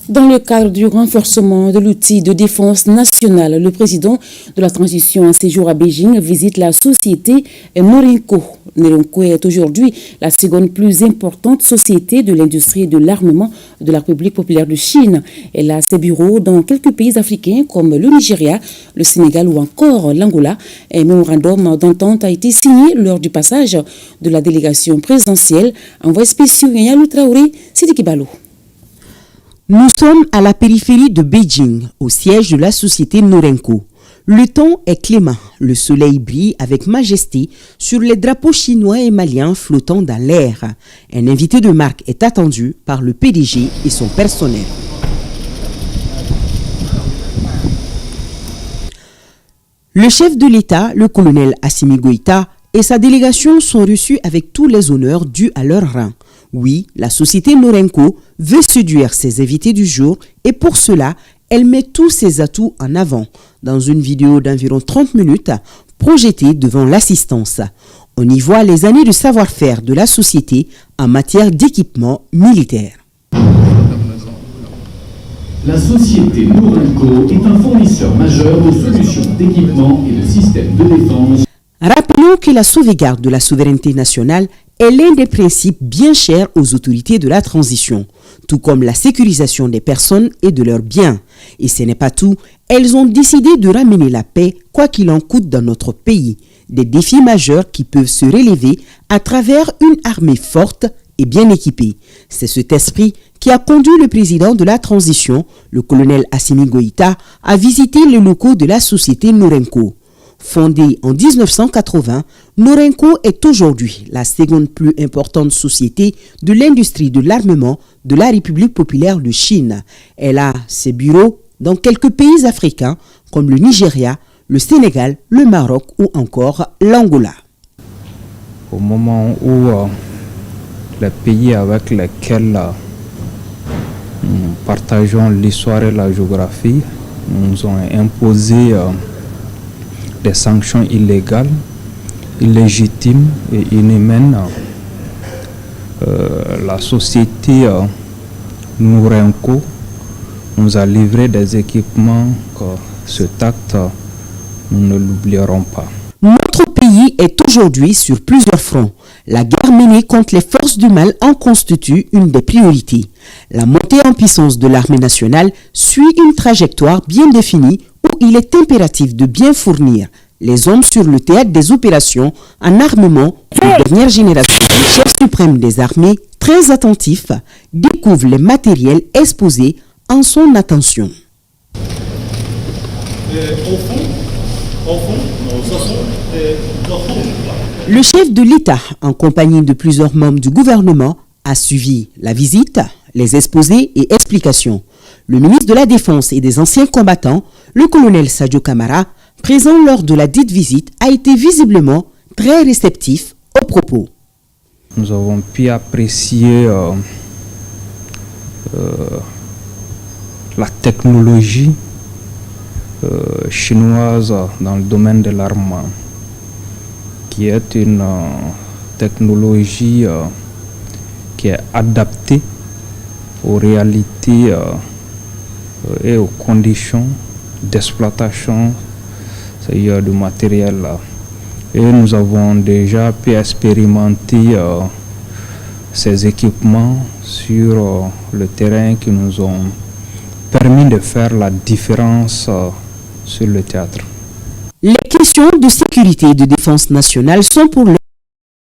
Dans le cadre du renforcement de l'outil de défense nationale, le président de la transition en séjour à Beijing visite la société Norinco. Norinco est aujourd'hui la seconde plus importante société de l'industrie de l'armement de la République populaire de Chine. Elle a ses bureaux dans quelques pays africains comme le Nigeria, le Sénégal ou encore l'Angola. Un mémorandum d'entente a été signé lors du passage de la délégation présidentielle. Envoyé spécial Yalou Traoré, Sidiki Balo. Nous sommes à la périphérie de Beijing, au siège de la société Norinco. Le temps est clément, le soleil brille avec majesté sur les drapeaux chinois et maliens flottant dans l'air. Un invité de marque est attendu par le PDG et son personnel. Le chef de l'État, le colonel Assimi Goïta, et sa délégation sont reçus avec tous les honneurs dus à leur rang. Oui, la société Norinco veut séduire ses invités du jour et pour cela, elle met tous ses atouts en avant dans une vidéo d'environ 30 minutes projetée devant l'assistance. On y voit les années de savoir-faire de la société en matière d'équipement militaire. La société Norinco est un fournisseur majeur de solutions d'équipement et de systèmes de défense. Rappelons que la sauvegarde de la souveraineté nationale est l'un des principes bien chers aux autorités de la transition, tout comme la sécurisation des personnes et de leurs biens. Et ce n'est pas tout, elles ont décidé de ramener la paix, quoi qu'il en coûte dans notre pays. Des défis majeurs qui peuvent se relever à travers une armée forte et bien équipée. C'est cet esprit qui a conduit le président de la transition, le colonel Assimi Goïta, à visiter les locaux de la société Norinco. Fondée en 1980, Norinco est aujourd'hui la seconde plus importante société de l'industrie de l'armement de la République populaire de Chine. Elle a ses bureaux dans quelques pays africains comme le Nigeria, le Sénégal, le Maroc ou encore l'Angola. Au moment où les pays avec lesquels nous partageons l'histoire et la géographie nous ont imposé des sanctions illégales, illégitimes et inhumaines, la société Norinco nous a livré des équipements que cet acte, nous ne l'oublierons pas. Notre pays est aujourd'hui sur plusieurs fronts. La guerre menée contre les forces du mal en constitue une des priorités. La montée en puissance de l'armée nationale suit une trajectoire bien définie où il est impératif de bien fournir les hommes sur le théâtre des opérations en armement de dernière génération. Le chef suprême des armées, très attentif, découvre les matériels exposés en son attention. Le chef de l'État, en compagnie de plusieurs membres du gouvernement, a suivi la visite, les exposés et explications. Le ministre de la Défense et des anciens combattants, le colonel Sadio Camara, présent lors de la dite visite, a été visiblement très réceptif aux propos. Nous avons pu apprécier la technologie chinoise dans le domaine de l'armement, qui est une technologie qui est adaptée aux réalités et aux conditions d'exploitation du matériel. Et nous avons déjà pu expérimenter ces équipements sur le terrain qui nous ont permis de faire la différence sur le théâtre. Les questions de sécurité et de défense nationale sont pour